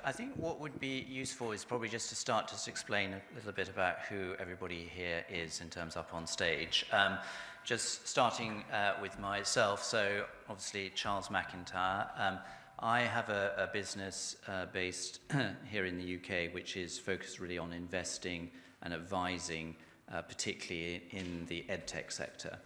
I think what would be useful is probably just to start to explain a little bit about who everybody here is in terms up on stage. Just starting with myself, so obviously Charles McIntyre. I have a business based here in the UK, which is focused really on investing and advising, particularly in the edtech sector.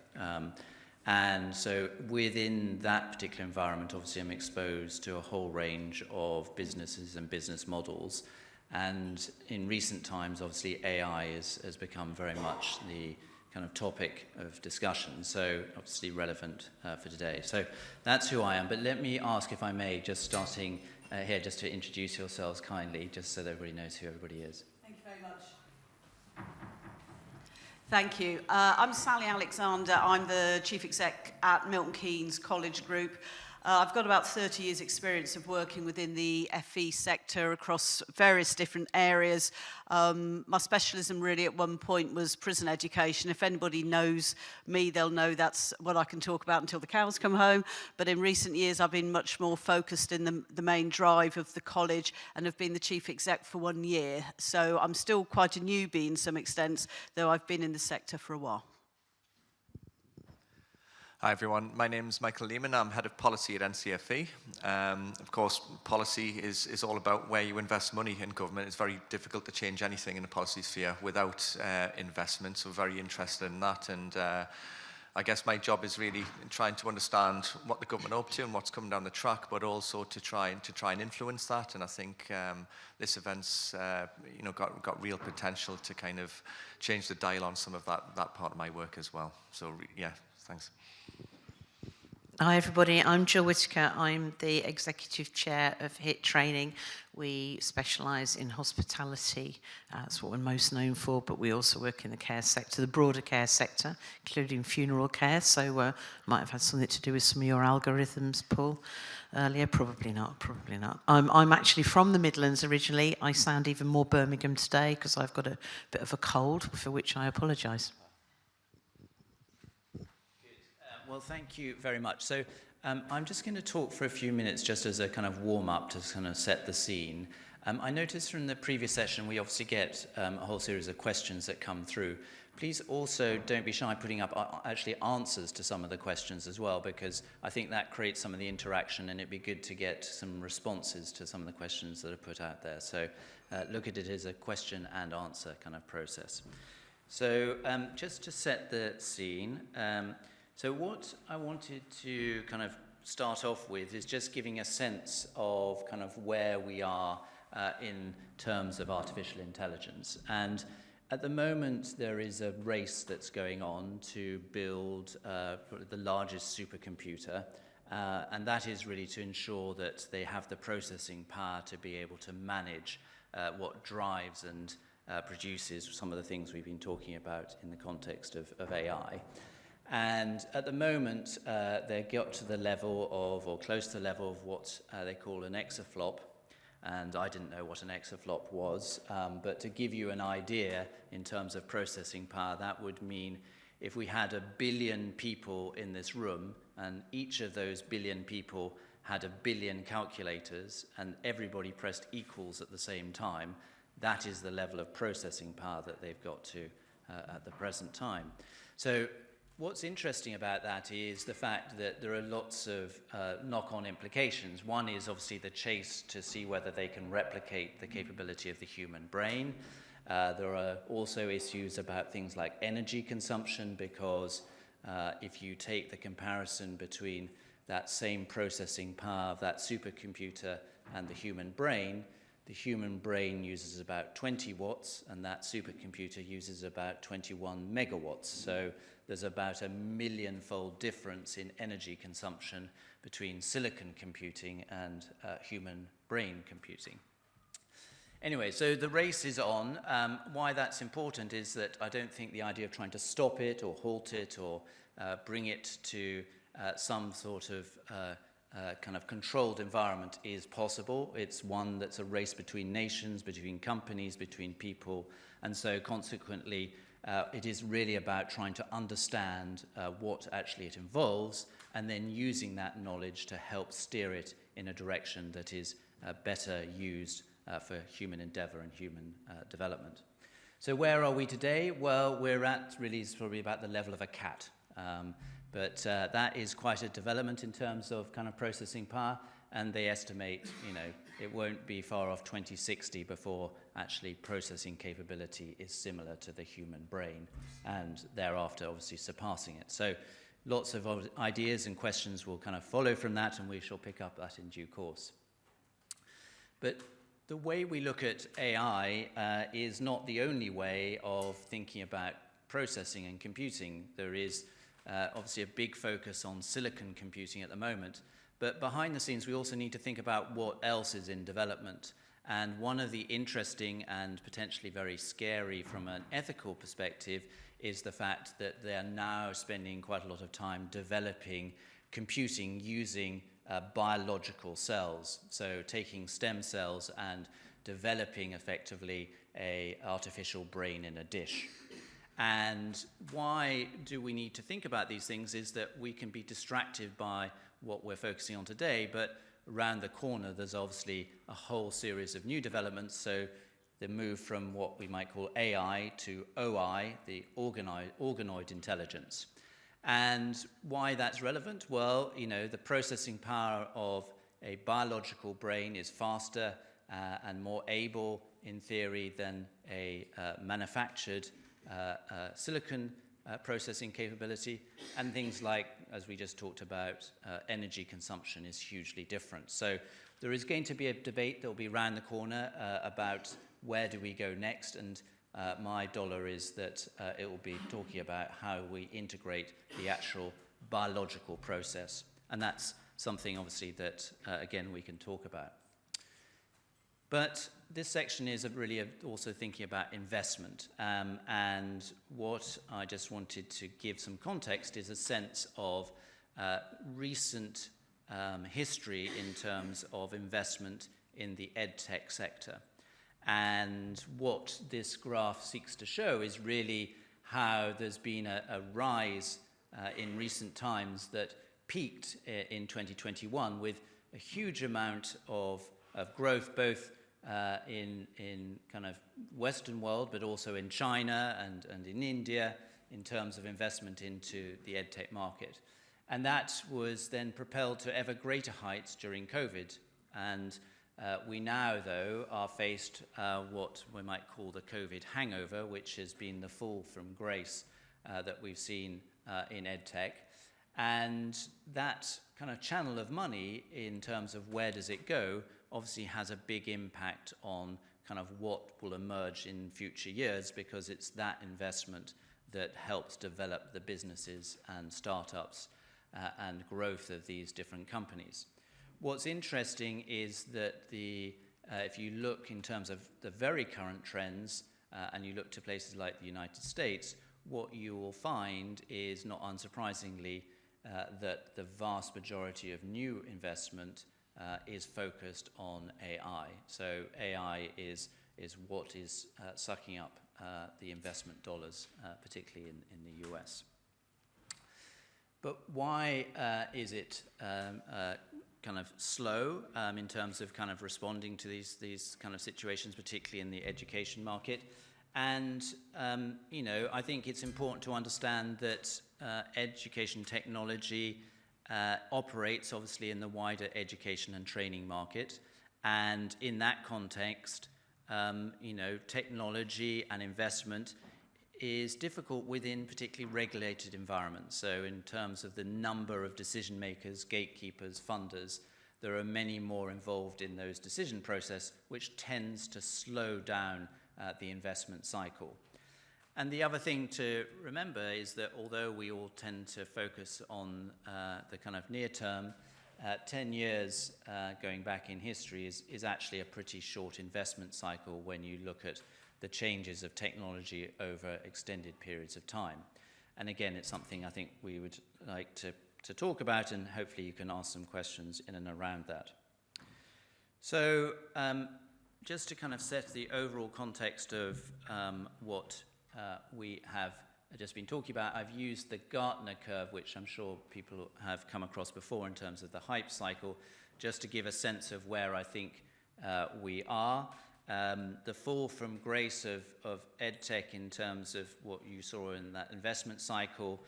And so within that particular environment, obviously I'm exposed to a whole range of businesses and business models. And in recent times, obviously AI has become very much the kind of topic of discussion, so obviously relevant for today. So that's who I am. But let me ask, if I may, just starting here, just to introduce yourselves kindly, just so that everybody knows who everybody is. Thank you very much. Thank you. I'm Sally Alexander. I'm the Chief Exec at Milton Keynes College Group. I've got about 30 years' experience of working within the FE sector across various different areas. My specialism really at one point was prison education. If anybody knows me, they'll know that's what I can talk about until the cows come home. But in recent years, I've been much more focused in the main drive of the college and have been the chief exec for 1 year. So I'm still quite a newbie in some extent, though I've been in the sector for a while. Hi everyone, my name is Michael Lemin. I'm head of policy at NCFE. Of course, policy is all about where you invest money in government. It's very difficult to change anything in the policy sphere without investment, so very interested in that. And I guess my job is really trying to understand what the government are up to and what's coming down the track, but also to try and influence that. And I think this event's got real potential to kind of change the dial on some of that part of my work as well. So yeah, thanks. Hi everybody, I'm Jill Whittaker. I'm the Executive Chair of HIT Training. We specialise in hospitality, that's what we're most known for, but we also work in the care sector, the broader care sector, including funeral care, so might have had something to do with some of your algorithms, Paul, earlier. Probably not. I'm actually from the Midlands originally. I sound even more Birmingham today because I've got a bit of a cold, for which I apologise. Well, thank you very much. So I'm just going to talk for a few minutes just as a kind of warm-up to kind of set the scene. I noticed from the previous session we obviously get a whole series of questions that come through. Please also don't be shy putting up actually answers to some of the questions as well, because I think that creates some of the interaction and it'd be good to get some responses to some of the questions that are put out there. So look at it as a question and answer kind of process. So just to set the scene, so what I wanted to kind of start off with is just giving a sense of kind of where we are in terms of artificial intelligence. And at the moment, there is a race that's going on to build the largest supercomputer, and that is really to ensure that they have the processing power to be able to manage what drives and produces some of the things we've been talking about in the context of AI. And at the moment, they got to the level of, or close to the level of what they call an exaflop. And I didn't know what an exaflop was, but to give you an idea in terms of processing power, that would mean if we had 1 billion people in this room, and each of those 1 billion people had 1 billion calculators, and everybody pressed equals at the same time, that is the level of processing power that they've got to at the present time. So what's interesting about that is the fact that there are lots of knock-on implications. One is obviously the chase to see whether they can replicate the capability of the human brain. There are also issues about things like energy consumption, because if you take the comparison between that same processing power of that supercomputer and the human brain uses about 20 watts, and that supercomputer uses about 21 megawatts. So there's about a 1,000,000-fold difference in energy consumption between silicon computing and human brain computing. Anyway, so the race is on. Why that's important is that I don't think the idea of trying to stop it or halt it or bring it to some sort of kind of controlled environment is possible. It's one that's a race between nations, between companies, between people, and so consequently it is really about trying to understand what actually it involves and then using that knowledge to help steer it in a direction that is better used for human endeavor and human development. So where are we today? Well, we're at really is probably about the level of a cat. But that is quite a development in terms of kind of processing power, and they estimate, it won't be far off 2060 before actually processing capability is similar to the human brain, and thereafter obviously surpassing it. So lots of ideas and questions will kind of follow from that, and we shall pick up that in due course. But the way we look at AI is not the only way of thinking about processing and computing. There is obviously a big focus on silicon computing at the moment, but behind the scenes we also need to think about what else is in development. And one of the interesting and potentially very scary from an ethical perspective is the fact that they are now spending quite a lot of time developing computing using biological cells, so taking stem cells and developing effectively an artificial brain in a dish. And why do we need to think about these things is that we can be distracted by what we're focusing on today, but around the corner there's obviously a whole series of new developments. So the move from what we might call AI to OI, the organoid intelligence. And why that's relevant? Well, the processing power of a biological brain is faster and more able, in theory, than a manufactured silicon processing capability. And things like, as we just talked about, energy consumption is hugely different. So there is going to be a debate that will be around the corner about where do we go next, and my dollar is that it will be talking about how we integrate the actual biological process. And that's something, obviously, that, again, we can talk about. But this section is really also thinking about investment. And what I just wanted to give some context is a sense of recent history in terms of investment in the edtech sector. And what this graph seeks to show is really how there's been a rise in recent times that peaked in 2021 with a huge amount of growth, both in kind of Western world, but also in China and in India in terms of investment into the edtech market. And that was then propelled to ever greater heights during COVID. And we now, though, are faced what we might call the COVID hangover, which has been the fall from grace that we've seen in edtech. And that kind of channel of money in terms of where does it go obviously has a big impact on kind of what will emerge in future years, because it's that investment that helps develop the businesses and startups and growth of these different companies. What's interesting is that if you look in terms of the very current trends and you look to places like the United States, what you will find is, not unsurprisingly, that the vast majority of new investment is focused on AI. So AI is what is sucking up the investment dollars, particularly in the US. But why is it kind of slow in terms of kind of responding to these kind of situations, particularly in the education market? And, I think it's important to understand that education technology operates obviously in the wider education and training market. And in that context, technology and investment is difficult within particularly regulated environments. So in terms of the number of decision makers, gatekeepers, funders, there are many more involved in those decision process, which tends to slow down the investment cycle. And the other thing to remember is that although we all tend to focus on the kind of near term, 10 years going back in history is actually a pretty short investment cycle when you look at the changes of technology over extended periods of time. And again, it's something I think we would like to talk about, and hopefully you can ask some questions in and around that. So just to kind of set the overall context of what we have just been talking about, I've used the Gartner curve, which I'm sure people have come across before in terms of the hype cycle, just to give a sense of where I think we are. the fall from grace of EdTech in terms of what you saw in that investment cycle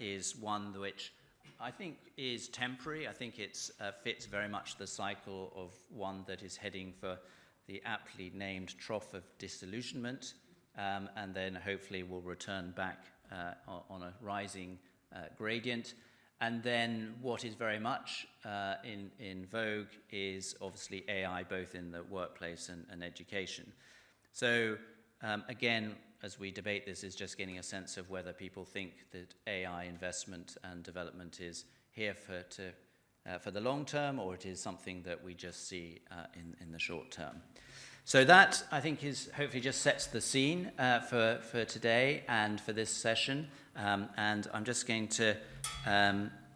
is one which I think is temporary. I think it fits very much the cycle of one that is heading for the aptly named trough of disillusionment, and then hopefully will return back on a rising gradient. And then what is very much in vogue is obviously AI, both in the workplace and education. So again, as we debate this, is just getting a sense of whether people think that AI investment and development is here for the long term, or it is something that we just see in the short term. So that, I think, is hopefully just sets the scene for today and for this session. And I'm just going to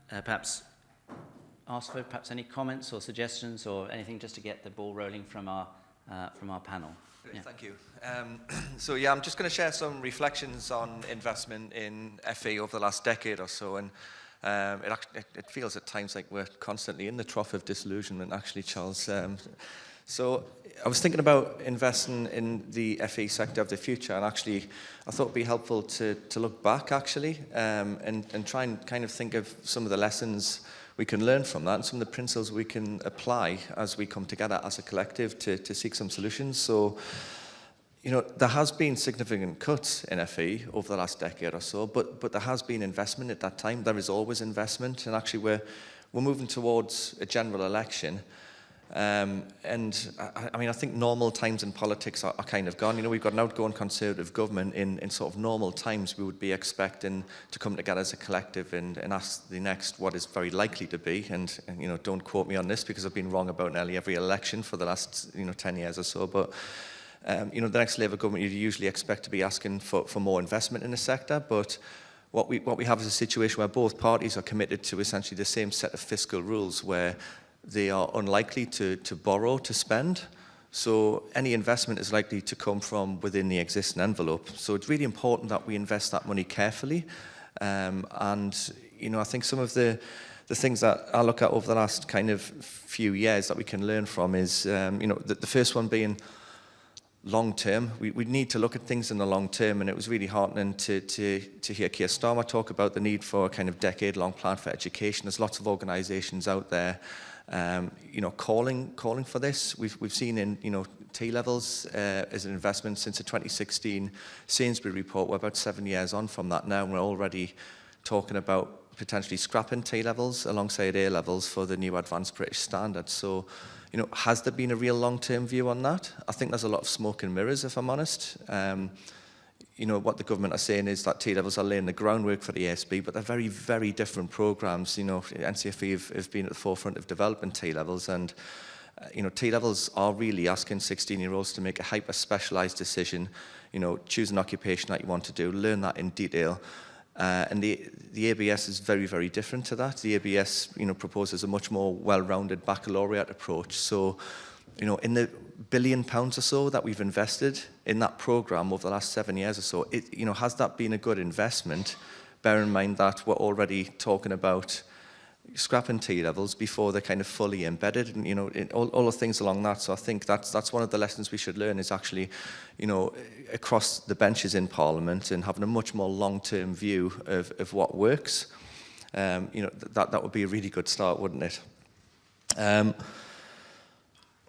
perhaps ask for any comments or suggestions or anything just to get the ball rolling from our panel. Yeah. Thank you. So yeah, I'm just going to share some reflections on investment in FE over the last decade or so, and it feels at times like we're constantly in the trough of disillusionment, actually, Charles. So I was thinking about investing in the FE sector of the future, and actually I thought it'd be helpful to look back, actually, and try and kind of think of some of the lessons we can learn from that and some of the principles we can apply as we come together as a collective to seek some solutions. So, you know, there has been significant cuts in FE over the last decade or so, but there has been investment at that time. There is always investment, and actually we're moving towards a general election. And I mean, I think normal times in politics are kind of gone. You know, we've got an outgoing Conservative government. In sort of normal times, we would be expecting to come together as a collective and ask the next what is very likely to be. And you know, don't quote me on this because I've been wrong about nearly every election for the last 10 years or so. But you know, the next Labour government, you'd usually expect to be asking for more investment in the sector. But what we have is a situation where both parties are committed to essentially the same set of fiscal rules, where they are unlikely to borrow to spend. So any investment is likely to come from within the existing envelope. So it's really important that we invest that money carefully. And, you know, I think some of the things that I look at over the last kind of few years that we can learn from is, you know, the first one being long term. We need to look at things in the long term, and it was really heartening to hear Keir Starmer talk about the need for a kind of decade-long plan for education. There's lots of organisations out there you know, calling for this. We've seen in, you know, T-levels as an investment since the 2016 Sainsbury report. We're about 7 years on from that now, and we're already talking about potentially scrapping T-levels alongside A-levels for the new advanced British standard. So, you know, has there been a real long-term view on that? I think there's a lot of smoke and mirrors, if I'm honest. You know, what the government are saying is that T-levels are laying the groundwork for the ASB, but they're very, very different programmes. You know, NCFE have been at the forefront of developing T-levels, and, you know, T-levels are really asking 16-year-olds to make a hyper-specialised decision, you know, choose an occupation that you want to do, learn that in detail. And the ABS is very, very different to that. The ABS, you know, proposes a much more well-rounded baccalaureate approach. So, you know, in the £1 billion or so that we've invested in that programme over the last 7 years or so, you know, has that been a good investment? Bear in mind that we're already talking about scrapping T-levels before they're kind of fully embedded, and, you know, all the things along that. So I think that's one of the lessons we should learn, is actually, you know, across the benches in Parliament, and having a much more long-term view of what works. You know, that would be a really good start, wouldn't it?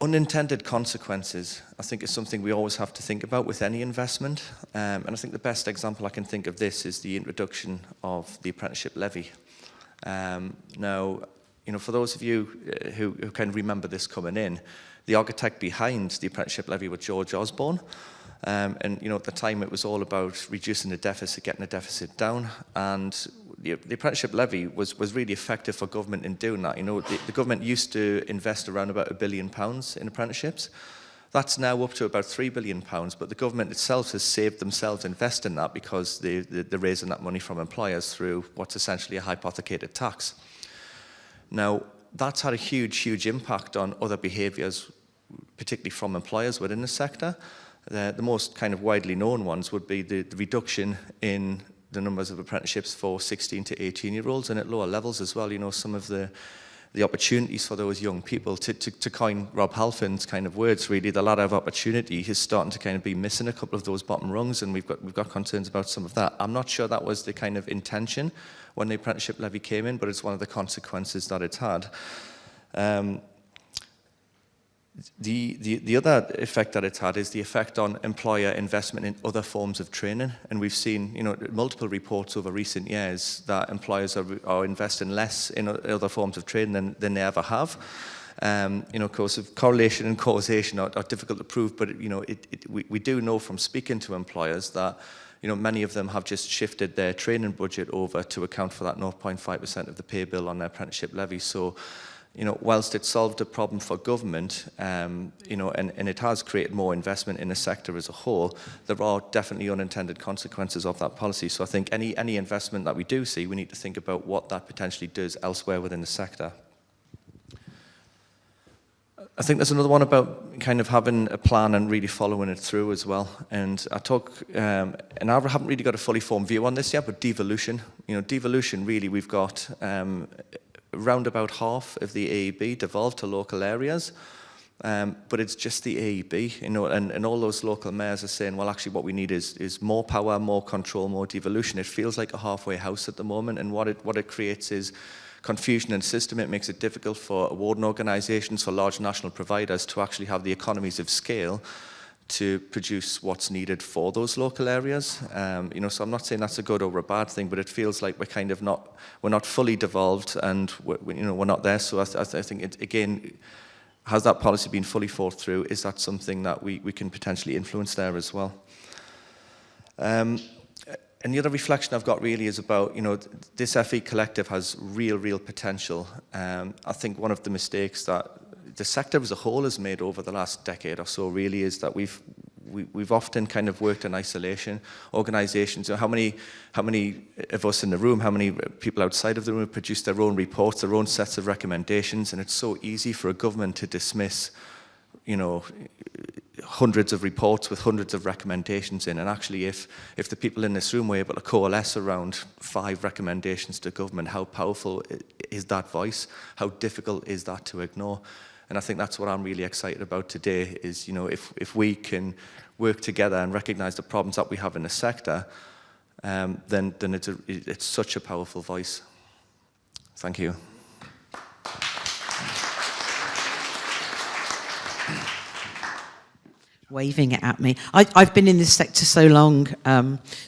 Unintended consequences, I think, is something we always have to think about with any investment. And I think the best example I can think of this is the introduction of the apprenticeship levy. Now, you know, for those of you who can remember this coming in, the architect behind the apprenticeship levy was George Osborne. And, you know, at the time it was all about reducing the deficit, getting the deficit down. And the apprenticeship levy was really effective for government in doing that. You know, the government used to invest around about £1 billion in apprenticeships. That's now up to about £3 billion, but the government itself has saved themselves investing that because they're raising that money from employers through what's essentially a hypothecated tax. Now, that's had a huge impact on other behaviours, particularly from employers within the sector. The most kind of widely known ones would be the reduction in the numbers of apprenticeships for 16 to 18-year-olds, and at lower levels as well. You know, some of the the opportunities for those young people. To coin Rob Halfin's kind of words, really, the ladder of opportunity is starting to kind of be missing a couple of those bottom rungs, and we've got concerns about some of that. I'm not sure that was the kind of intention when the apprenticeship levy came in, but it's one of the consequences that it's had. The other effect that it's had is the effect on employer investment in other forms of training, and we've seen, you know, multiple reports over recent years that employers are investing less in other forms of training than they ever have. You know, of course, correlation and causation are difficult to prove, but you know, we do know from speaking to employers that, you know, many of them have just shifted their training budget over to account for that 0.5% of the pay bill on their apprenticeship levy. So, you know, whilst it solved a problem for government, you know, and it has created more investment in the sector as a whole, there are definitely unintended consequences of that policy. So I think any investment that we do see, we need to think about what that potentially does elsewhere within the sector. I think there's another one about kind of having a plan and really following it through as well. And I talk, and I haven't really got a fully formed view on this yet, but devolution. You know, devolution, really, we've got around about half of the AEB devolved to local areas, but it's just the AEB, you know, and all those local mayors are saying, well, actually what we need is more power, more control, more devolution. It feels like a halfway house at the moment, and what it creates is confusion in the system. It makes it difficult for awarding organisations, for large national providers to actually have the economies of scale to produce what's needed for those local areas. You know, so I'm not saying that's a good or a bad thing, but it feels like we're not fully devolved, and we're not there. So I think it, again, has that policy been fully thought through? Is that something that we can potentially influence there as well? And the other reflection I've got really is about, you know, this FE collective has real potential. I think one of the mistakes that the sector as a whole has made over the last decade or so really is that we've often kind of worked in isolation. Organisations, you know, how many of us in the room, how many people outside of the room have produced their own reports, their own sets of recommendations, and it's so easy for a government to dismiss, you know, hundreds of reports with hundreds of recommendations in. And actually, if the people in this room were able to coalesce around 5 recommendations to government, how powerful is that voice? How difficult is that to ignore? And I think that's what I'm really excited about today is, you know, if we can work together and recognise the problems that we have in the sector, then it's such a powerful voice. Thank you. Waving it at me. I've been in this sector so long.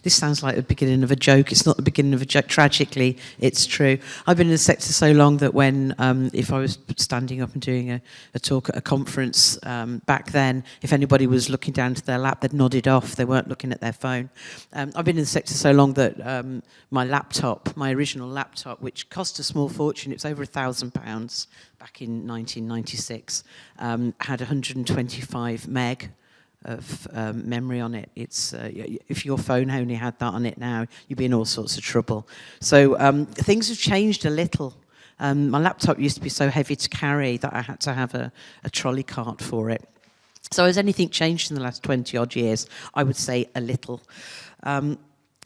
This sounds like the beginning of a joke. It's not the beginning of a joke. Tragically, it's true. I've been in the sector so long that when, if I was standing up and doing a talk at a conference back then, if anybody was looking down to their lap, they'd nodded off. They weren't looking at their phone. I've been in the sector so long that my laptop, my original laptop, which cost a small fortune, it was over £1,000 back in 1996, had 125 meg of memory on it. It's if your phone only had that on it now, you'd be in all sorts of trouble. So things have changed a little. My laptop used to be so heavy to carry that I had to have a trolley cart for it. So has anything changed in the last 20 odd years? I would say a little.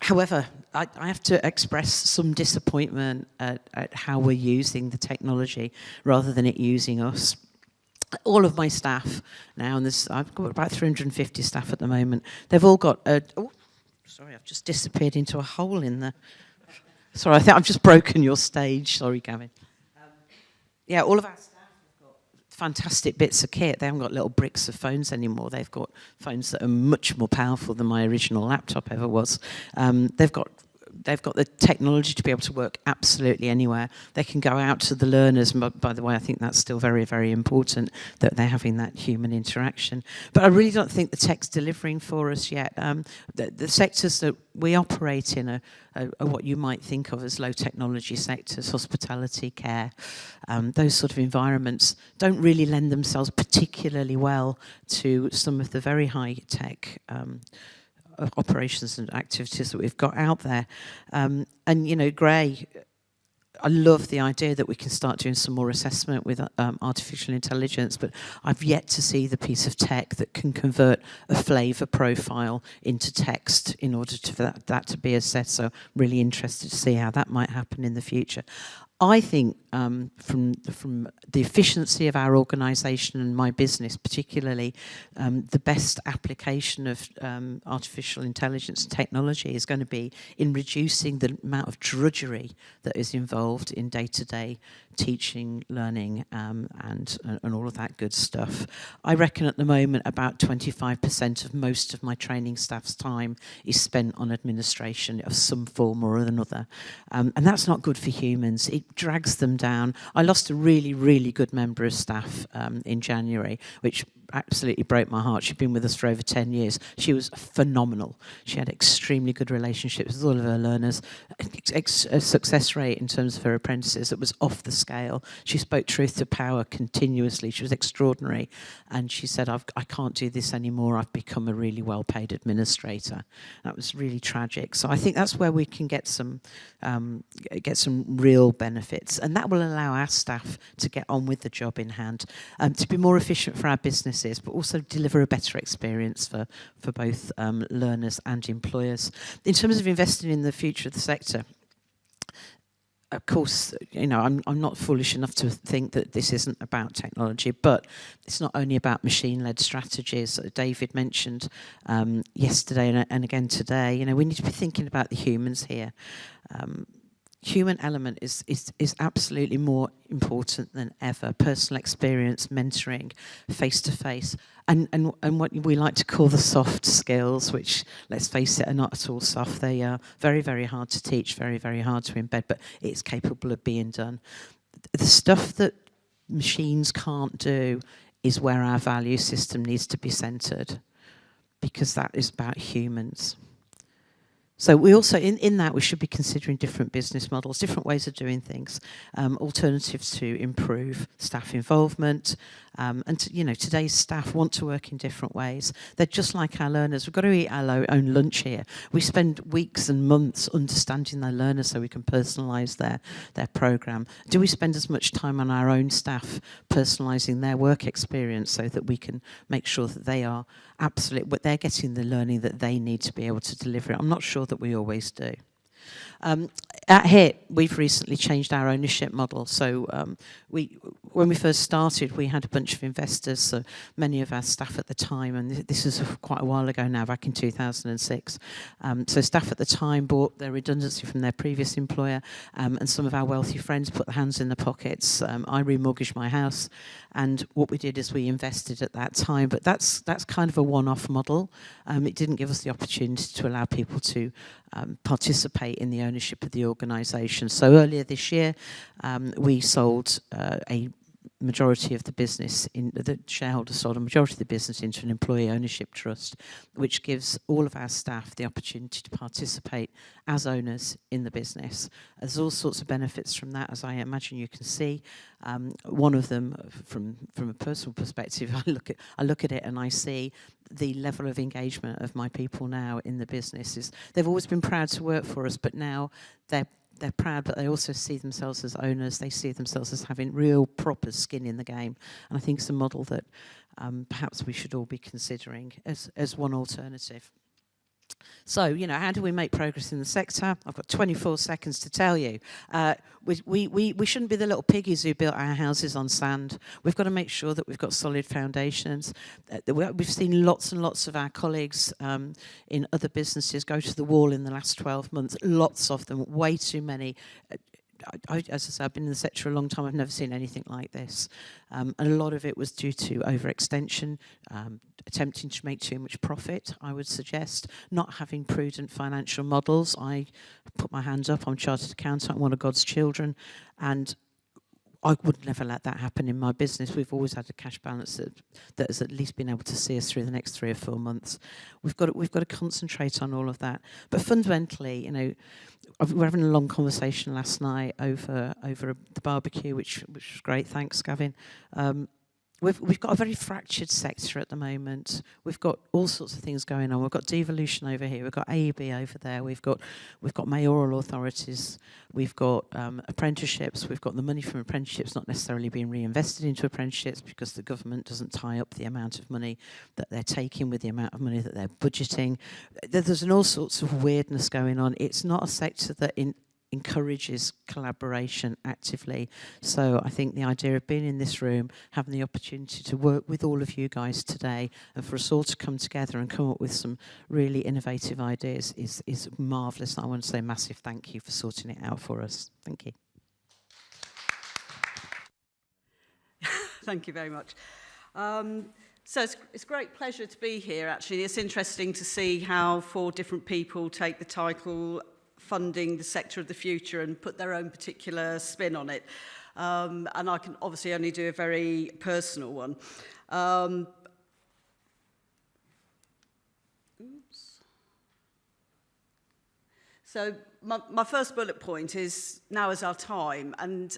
However, I have to express some disappointment at how we're using the technology rather than it using us. All of my staff now, and I've got about 350 staff at the moment, they've all got sorry, I've just disappeared into a hole in the... Sorry, I think I've just broken your stage. Sorry, Gavin. Yeah, all of our staff have got fantastic bits of kit. They haven't got little bricks of phones anymore. They've got phones that are much more powerful than my original laptop ever was. They've got the technology to be able to work absolutely anywhere. They can go out to the learners. By the way, I think that's still very, very important that they're having that human interaction. But I really don't think the tech's delivering for us yet. The sectors that we operate in are what you might think of as low technology sectors, hospitality, care. Those sort of environments don't really lend themselves particularly well to some of the very high tech operations and activities that we've got out there. And, you know, Gray, I love the idea that we can start doing some more assessment with artificial intelligence, but I've yet to see the piece of tech that can convert a flavour profile into text in order for that to be assessed. So really interested to see how that might happen in the future. I think from the efficiency of our organisation and my business particularly, the best application of artificial intelligence and technology is going to be in reducing the amount of drudgery that is involved in day-to-day teaching, learning, and all of that good stuff. I reckon at the moment about 25% of most of my training staff's time is spent on administration of some form or another. And that's not good for humans. It drags them down. I lost a really, really good member of staff in January, which absolutely broke my heart. She'd been with us for over 10 years. She was phenomenal. She had extremely good relationships with all of her learners, a success rate in terms of her apprentices that was off the scale. She spoke truth to power continuously. She was extraordinary. And she said, I can't do this anymore. I've become a really well-paid administrator. That was really tragic. So I think that's where we can get some real benefits. And that will allow our staff to get on with the job in hand, to be more efficient for our businesses, but also deliver a better experience for both learners and employers. In terms of investing in the future of the sector, of course, you know, I'm not foolish enough to think that this isn't about technology, but it's not only about machine-led strategies. David mentioned yesterday and again today, you know, we need to be thinking about the humans here. Human element is absolutely more important than ever. Personal experience, mentoring, face-to-face, and what we like to call the soft skills, which, let's face it, are not at all soft. They are very, very hard to teach, very, very hard to embed, but it's capable of being done. The stuff that machines can't do is where our value system needs to be centred, because that is about humans. So we also, in that, we should be considering different business models, different ways of doing things, alternatives to improve staff involvement. And you know, today's staff want to work in different ways. They're just like our learners. We've got to eat our own lunch here. We spend weeks and months understanding their learners so we can personalise their programme. Do we spend as much time on our own staff personalising their work experience so that we can make sure that they are absolutely, they're getting the learning that they need to be able to deliver it? I'm not sure that we always do. At HIT, we've recently changed our ownership model. So when we first started, we had a bunch of investors, so many of our staff at the time, and this is quite a while ago now, back in 2006. So staff at the time bought their redundancy from their previous employer, and some of our wealthy friends put their hands in their pockets. I remortgaged my house, and what we did is we invested at that time, but that's kind of a one-off model. It didn't give us the opportunity to allow people to participate in the ownership of the organisation. So earlier this year, we sold a majority of the business, the shareholders sold a majority of the business into an employee ownership trust, which gives all of our staff the opportunity to participate as owners in the business. There's all sorts of benefits from that, as I imagine you can see. One of them, from a personal perspective, I look at it and I see the level of engagement of my people now in the business. They've always been proud to work for us, but now they're proud, but they also see themselves as owners. They see themselves as having real proper skin in the game. And I think it's a model that perhaps we should all be considering as one alternative. So, you know, how do we make progress in the sector? I've got 24 seconds to tell you. We shouldn't be the little piggies who built our houses on sand. We've got to make sure that we've got solid foundations. We've seen lots and lots of our colleagues in other businesses go to the wall in the last 12 months. Lots of them, way too many. As I say, I've been in the sector a long time. I've never seen anything like this. And a lot of it was due to overextension, attempting to make too much profit, I would suggest, not having prudent financial models. I put my hands up. I'm a chartered accountant. I'm one of God's children. And I would never let that happen in my business. We've always had a cash balance that has at least been able to see us through the next 3 or 4 months. We've got to concentrate on all of that. But fundamentally, you know, we were having a long conversation last night over the barbecue, which was great. Thanks, Gavin. We've got a very fractured sector at the moment. We've got all sorts of things going on. We've got devolution over here. We've got AEB over there. We've got mayoral authorities. We've got apprenticeships. We've got the money from apprenticeships not necessarily being reinvested into apprenticeships because the government doesn't tie up the amount of money that they're taking with the amount of money that they're budgeting. There's all sorts of weirdness going on. It's not a sector that encourages collaboration actively. So I think the idea of being in this room, having the opportunity to work with all of you guys today, and for us all to come together and come up with some really innovative ideas is marvellous. I want to say a massive thank you for sorting it out for us. Thank you. Thank you very much. So it's a great pleasure to be here, actually. It's interesting to see how 4 different people take the title Funding the Sector of the Future and put their own particular spin on it. And I can obviously only do a very personal one. So my first bullet point is now is our time, and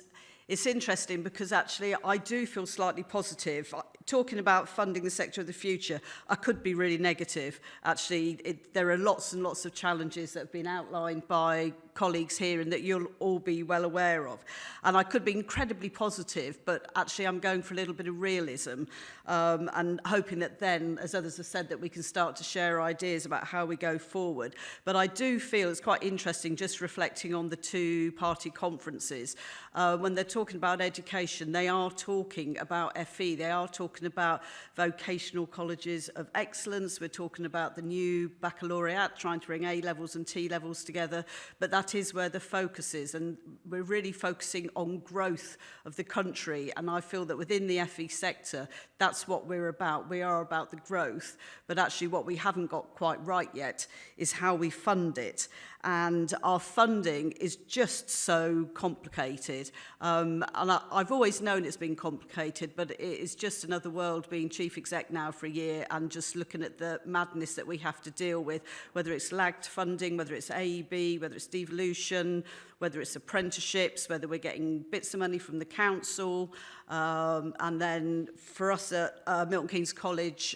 it's interesting because actually I do feel slightly positive. Talking about funding the sector of the future, I could be really negative. Actually, there are lots and lots of challenges that have been outlined by colleagues here and that you'll all be well aware of. And I could be incredibly positive, but actually I'm going for a little bit of realism and hoping that then, as others have said, that we can start to share ideas about how we go forward. But I do feel it's quite interesting just reflecting on the 2 party conferences. When they're talking about education, they are talking about FE, they are talking about vocational colleges of excellence, we're talking about the new baccalaureate, trying to bring A-levels and T-levels together, but that is where the focus is, and we're really focusing on growth of the country, and I feel that within the FE sector, that's what we're about. We are about the growth, but actually what we haven't got quite right yet is how we fund it. And our funding is just so complicated. And I've always known it's been complicated, but it is just another world being chief exec now for a year and just looking at the madness that we have to deal with, whether it's lagged funding, whether it's AEB, whether it's devolution, whether it's apprenticeships, whether we're getting bits of money from the council. And then for us at Milton Keynes College,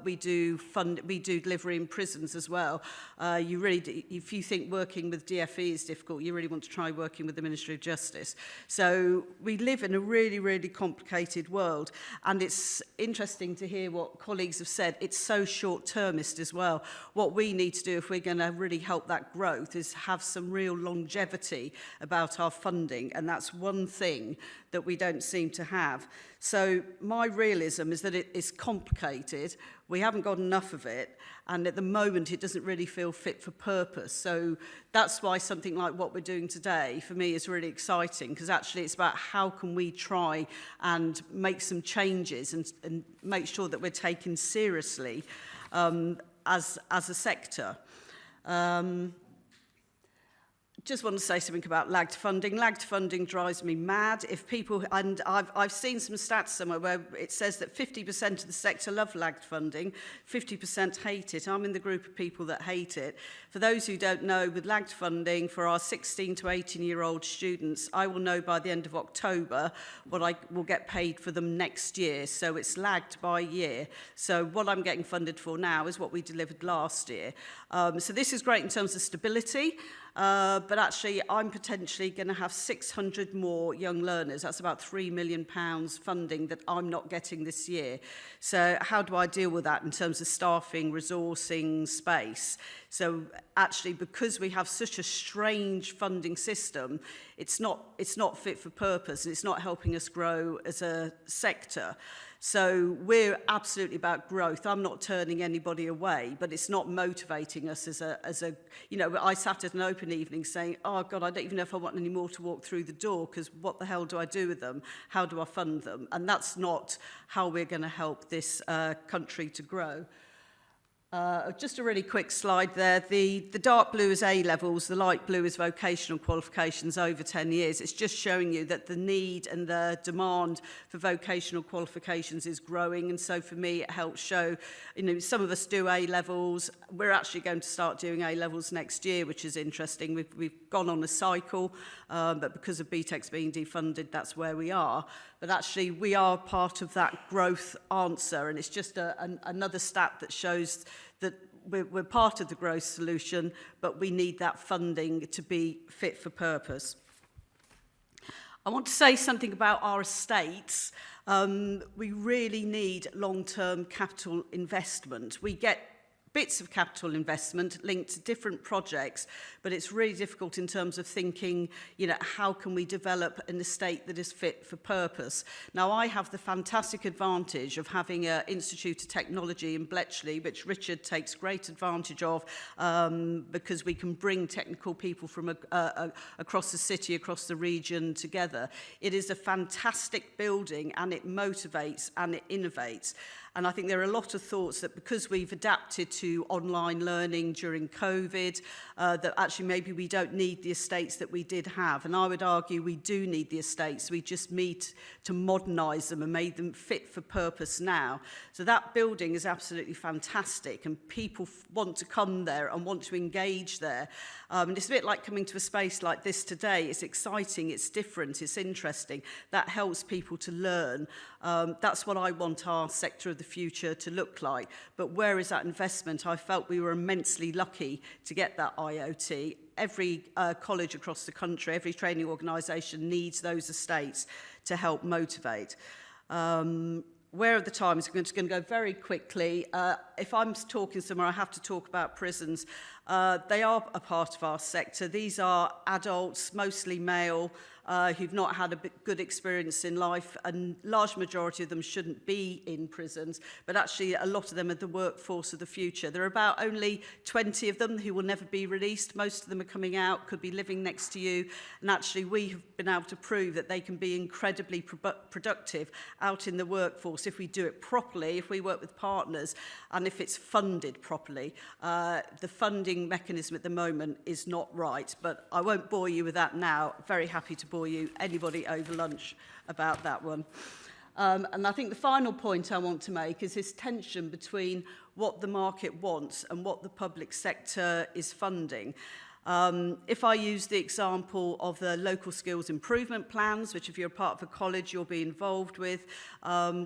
we do delivery in prisons as well. You really do, if you think working with DFE is difficult, you really want to try working with the Ministry of Justice. So we live in a really, really complicated world. And it's interesting to hear what colleagues have said. It's so short-termist as well. What we need to do if we're going to really help that growth is have some real longevity about our funding, and that's one thing that we don't seem to have. So my realism is that it is complicated, we haven't got enough of it, and at the moment it doesn't really feel fit for purpose. So that's why something like what we're doing today for me is really exciting, because actually it's about how can we try and make some changes and make sure that we're taken seriously as a sector. Just want to say something about lagged funding. Lagged funding drives me mad. If people, and I've seen some stats somewhere where it says that 50% of the sector love lagged funding, 50% hate it. I'm in the group of people that hate it. For those who don't know, with lagged funding for our 16 to 18-year-old students, I will know by the end of October what I will get paid for them next year. So it's lagged by a year. So what I'm getting funded for now is what we delivered last year. So this is great in terms of stability. But actually, I'm potentially going to have 600 more young learners. That's about £3 million funding that I'm not getting this year. So how do I deal with that in terms of staffing, resourcing, space? So actually, because we have such a strange funding system, it's not fit for purpose, and it's not helping us grow as a sector. So we're absolutely about growth. I'm not turning anybody away, but it's not motivating us as a you know, I sat at an open evening saying, oh God, I don't even know if I want any more to walk through the door, because what the hell do I do with them? How do I fund them? And that's not how we're going to help this country to grow. Just a really quick slide there. The dark blue is A-levels, the light blue is vocational qualifications over 10 years. It's just showing you that the need and the demand for vocational qualifications is growing, and so for me it helps show, you know, some of us do A-levels. We're actually going to start doing A-levels next year, which is interesting. We've gone on a cycle, but because of BTECs being defunded, that's where we are. But actually we are part of that growth answer, and it's just another stat that shows that we're part of the growth solution, but we need that funding to be fit for purpose. I want to say something about our estates. We really need long-term capital investment. We get bits of capital investment linked to different projects, but it's really difficult in terms of thinking, you know, how can we develop an estate that is fit for purpose? Now, I have the fantastic advantage of having an Institute of Technology in Bletchley, which Richard takes great advantage of, because we can bring technical people from across the city, across the region together. It is a fantastic building, and it motivates and it innovates. And I think there are a lot of thoughts that because we've adapted to online learning during COVID, that actually maybe we don't need the estates that we did have. And I would argue we do need the estates. We just need to modernise them and make them fit for purpose now. So that building is absolutely fantastic, and people want to come there and want to engage there. And it's a bit like coming to a space like this today. It's exciting, it's different, it's interesting. That helps people to learn. That's what I want our sector of the future to look like. But where is that investment? I felt we were immensely lucky to get that IoT. Every college across the country, every training organisation needs those estates to help motivate. Where are the times? I'm just going to go very quickly. If I'm talking somewhere, I have to talk about prisons. They are a part of our sector. These are adults, mostly male, who've not had a good experience in life, and large majority of them shouldn't be in prisons, but actually a lot of them are the workforce of the future. There are about only 20 of them who will never be released. Most of them are coming out, could be living next to you, and actually we have been able to prove that they can be incredibly productive out in the workforce if we do it properly, if we work with partners, and if it's funded properly. The funding mechanism at the moment is not right, but I won't bore you with that now. Very happy to bore you, anybody over lunch, about that one. And I think the final point I want to make is this tension between what the market wants and what the public sector is funding. If I use the example of the local skills improvement plans, which if you're part of a college, you'll be involved with,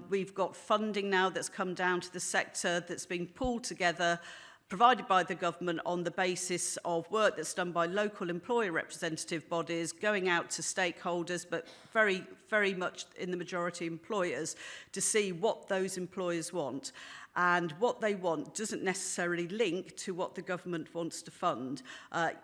we've got funding now that's come down to the sector that's being pulled together, provided by the government on the basis of work that's done by local employer representative bodies, going out to stakeholders, but very, very much in the majority employers, to see what those employers want. And what they want doesn't necessarily link to what the government wants to fund.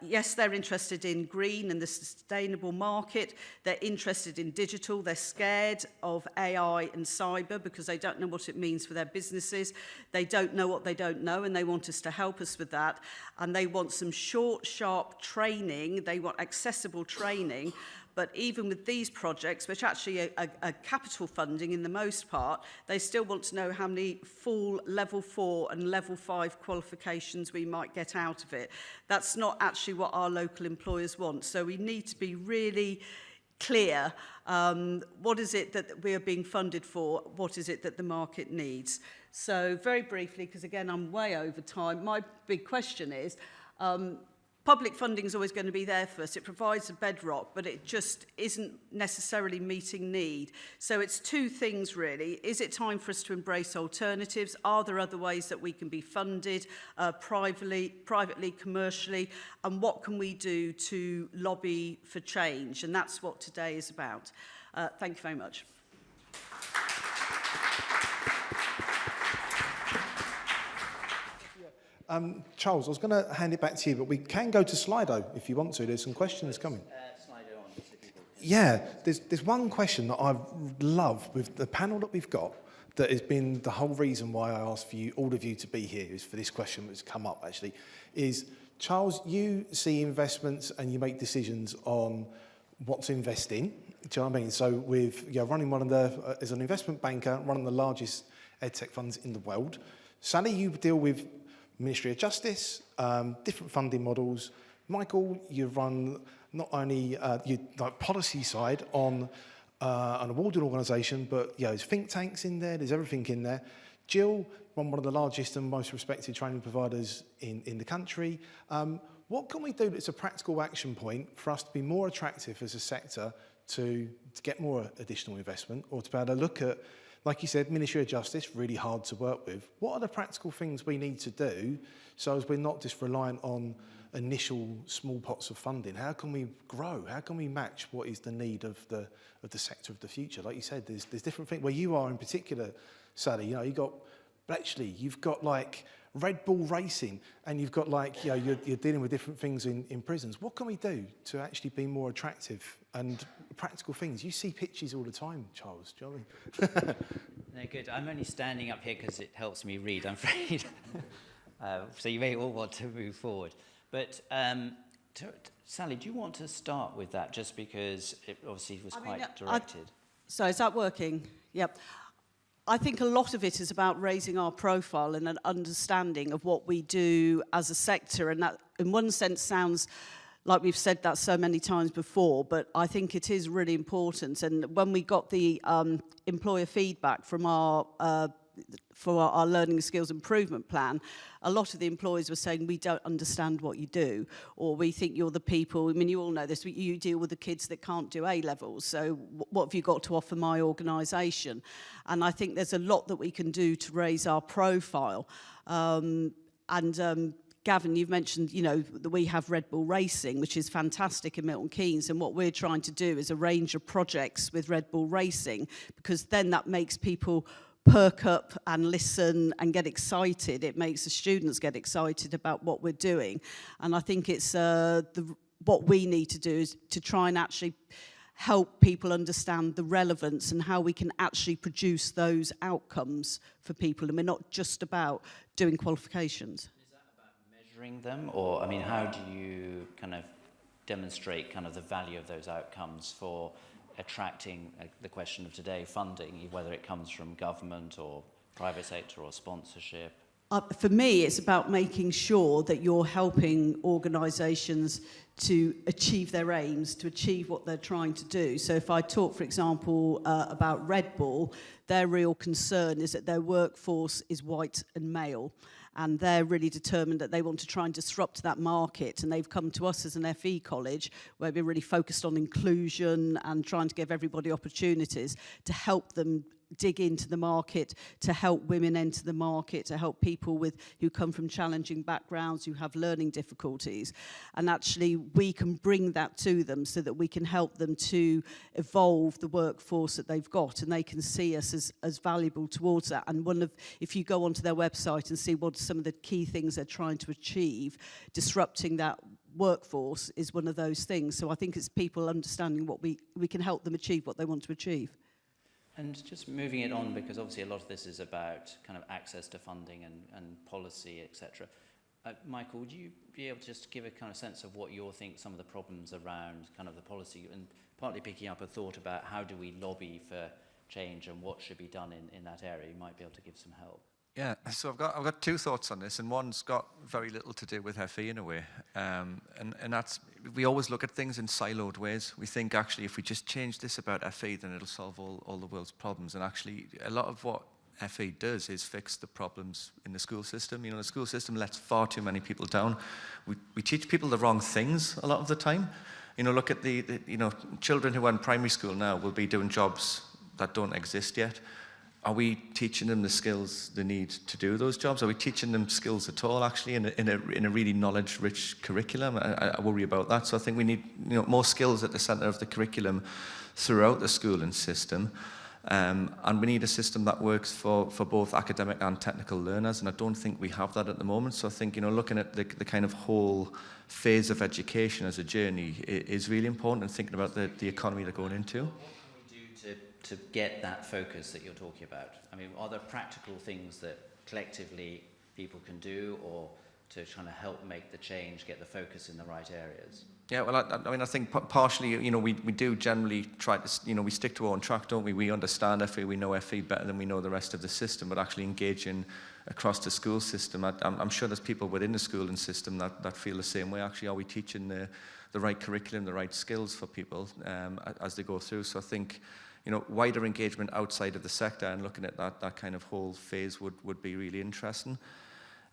Yes, they're interested in green and the sustainable market. They're interested in digital. They're scared of AI and cyber because they don't know what it means for their businesses. They don't know what they don't know, and they want us to help us with that. And they want some short, sharp training. They want accessible training. But even with these projects, which actually are capital funding in the most part, they still want to know how many full level 4 and level 5 qualifications we might get out of it. That's not actually what our local employers want. So we need to be really clear, what is it that we are being funded for, what is it that the market needs. So very briefly, because again I'm way over time, my big question is, public funding is always going to be there for us. It provides a bedrock, but it just isn't necessarily meeting need. So it's two things, really. Is it time for us to embrace alternatives? Are there other ways that we can be funded privately, commercially? And what can we do to lobby for change? And that's what today is about. Thank you very much. Charles, I was going to hand it back to you, but we can go to Slido if you want to. There's some questions coming. Slido on, so people can... Yeah, there's one question that I love with the panel that we've got that has been the whole reason why I asked for you, all of you to be here, is for this question that's come up actually, is Charles, you see investments and you make decisions on what to invest in. Do you know what I mean? So with running one of the, as an investment banker, one of the largest edtech funds in the world. Sally, you deal with Ministry of Justice, different funding models. Michael, you run not only like policy side on an awarded organisation, but there's think tanks in there, there's everything in there. Jill, one of the largest and most respected training providers in the country. What can we do that's a practical action point for us to be more attractive as a sector to get more additional investment, or to be able to look at, like you said, Ministry of Justice, really hard to work with. What are the practical things we need to do so as we're not just reliant on initial small pots of funding? How can we grow? How can we match what is the need of the sector of the future? Like you said, there's different things. Where you are in particular, Sally, you've got Bletchley, you've got like Red Bull racing, and you've got like, you know, you're dealing with different things in prisons. What can we do to actually be more attractive and practical things? You see pictures all the time, Charles. Do you know what I mean? No, good. I'm only standing up here because it helps me read, I'm afraid. So you may all want to move forward. But Sally, do you want to start with that, just because it obviously was quite directed? So is that working? Yep. I think a lot of it is about raising our profile and an understanding of what we do as a sector, and that in one sense sounds like we've said that so many times before, but I think it is really important. And when we got the employer feedback from for our learning skills improvement plan, a lot of the employers were saying, we don't understand what you do, or we think you're the people, I mean, you all know this, you deal with the kids that can't do A-levels, so what have you got to offer my organisation? And I think there's a lot that we can do to raise our profile. Gavin, you've mentioned, you know, that we have Red Bull Racing, which is fantastic in Milton Keynes, and what we're trying to do is a range of projects with Red Bull Racing, because then that makes people perk up and listen and get excited. It makes the students get excited about what we're doing. And I think it's what we need to do is to try and actually help people understand the relevance and how we can actually produce those outcomes for people. And we're not just about doing qualifications. Is that about measuring them? Or, I mean, how do you kind of demonstrate kind of the value of those outcomes for attracting the question of today, funding, whether it comes from government or private sector or sponsorship? For me, it's about making sure that you're helping organisations to achieve their aims, to achieve what they're trying to do. So if I talk, for example, about Red Bull, their real concern is that their workforce is white and male. And they're really determined that they want to try and disrupt that market. And they've come to us as an FE college where we're really focused on inclusion and trying to give everybody opportunities to help them dig into the market, to help women enter the market, to help people who come from challenging backgrounds, who have learning difficulties. And actually we can bring that to them so that we can help them to evolve the workforce that they've got, and they can see us as valuable towards that. And if you go onto their website and see what some of the key things they're trying to achieve, disrupting that workforce is one of those things. So I think it's people understanding what we can help them achieve what they want to achieve. And just moving it on, because obviously a lot of this is about kind of access to funding and policy, etc. Michael, would you be able to just give a kind of sense of what you think some of the problems around kind of the policy, and partly picking up a thought about how do we lobby for change and what should be done in that area? You might be able to give some help. Yeah, so I've got two thoughts on this, and one's got very little to do with FE in a way, and that's, we always look at things in siloed ways. We think actually if we just change this about FE, then it'll solve all the world's problems, and actually a lot of what FE does is fix the problems in the school system. You know, the school system lets far too many people down. We teach people the wrong things a lot of the time. You know, look at the you know, children who are in primary school now will be doing jobs that don't exist yet. Are we teaching them the skills they need to do those jobs? Are we teaching them skills at all, actually, in a really knowledge-rich curriculum? I worry about that. So I think we need, you know, more skills at the centre of the curriculum throughout the schooling system. And we need a system that works for both academic and technical learners, and I don't think we have that at the moment. So I think, you know, looking at the kind of whole phase of education as a journey is really important, and thinking about the economy they're going into. To get that focus that you're talking about? I mean, are there practical things that collectively people can do, or to try to help make the change, get the focus in the right areas? Yeah, well, I mean, I think partially, you know, we do generally try to, you know, we stick to our own track, don't we? We understand FE, we know FE better than we know the rest of the system, but actually engaging across the school system, I'm sure there's people within the schooling system that feel the same way. Actually, are we teaching the right curriculum, the right skills for people as they go through? So I think, you know, wider engagement outside of the sector and looking at that kind of whole phase would be really interesting.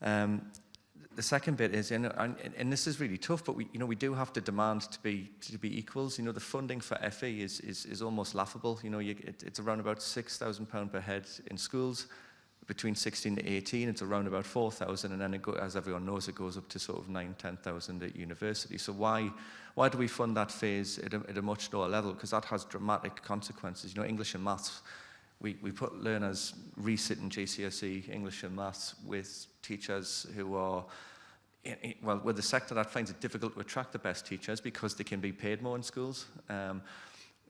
The second bit is, and this is really tough, but we do have to demand to be equals. You know, the funding for FE is almost laughable. You know, it's around about £6,000 per head in schools. Between 16 to 18, it's around about 4,000, and then as everyone knows, it goes up to sort of 9,000-10,000 at university. So why do we fund that phase at a much lower level? Because that has dramatic consequences. You know, English and maths, we put learners resitting GCSE English and Maths with teachers who are, well, with the sector that finds it difficult to attract the best teachers because they can be paid more in schools.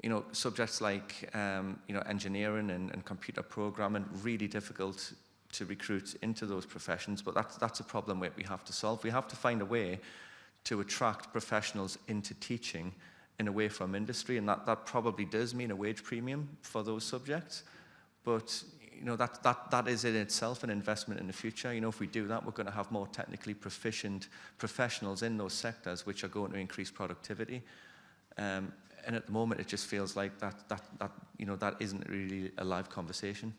You know, subjects like, you know, engineering and computer programming, really difficult to recruit into those professions, but that's a problem we have to solve. We have to find a way to attract professionals into teaching and away from industry, and that probably does mean a wage premium for those subjects. But you know, that is in itself an investment in the future. You know, if we do that, we're going to have more technically proficient professionals in those sectors, which are going to increase productivity. And at the moment, it just feels like that you know, that isn't really a live conversation.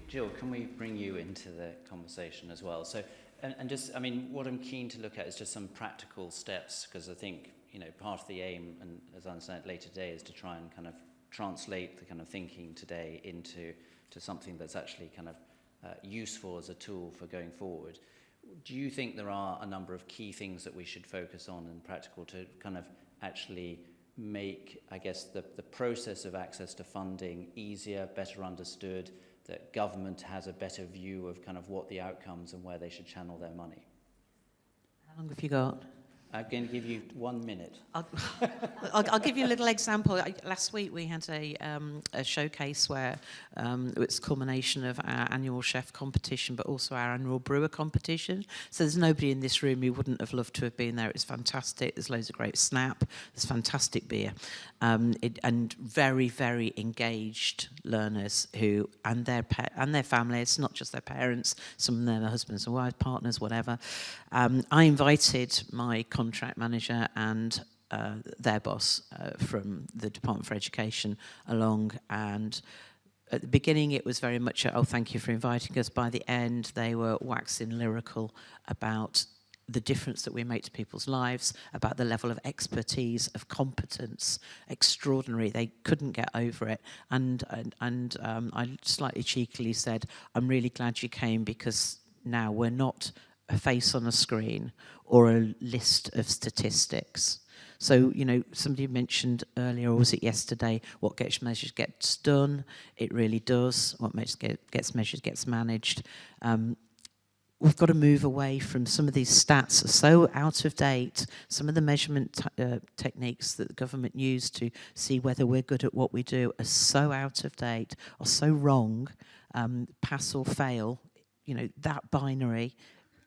Jill, can we bring you into the conversation as well? So, and just, I mean, what I'm keen to look at is just some practical steps, because I think, you know, part of the aim, and as I understand it later today, is to try and kind of translate the kind of thinking today into something that's actually kind of useful as a tool for going forward. Do you think there are a number of key things that we should focus on and practical to kind of actually make, I guess, the process of access to funding easier, better understood, that government has a better view of kind of what the outcomes and where they should channel their money? How long have you got? I'm going to give you 1 minute. I'll give you a little example. Last week we had a showcase where it's a culmination of our annual chef competition, but also our annual brewer competition. So there's nobody in this room who wouldn't have loved to have been there. It's fantastic. There's loads of great snap. There's fantastic beer. And very, very engaged learners who, and their families, not just their parents, some of them their husbands and wives, partners, whatever. I invited my contract manager and their boss from the Department for Education along, and at the beginning it was very much oh, thank you for inviting us. By the end they were waxing lyrical about the difference that we make to people's lives, about the level of expertise, of competence, extraordinary. They couldn't get over it. And I slightly cheekily said, I'm really glad you came, because now we're not a face on a screen or a list of statistics. So, you know, somebody mentioned earlier, or was it yesterday, what gets measured gets done. It really does. What gets measured gets managed. We've got to move away from some of these stats are so out of date. Some of the measurement techniques that the government use to see whether we're good at what we do are so out of date, are so wrong. Pass or fail, you know, that binary,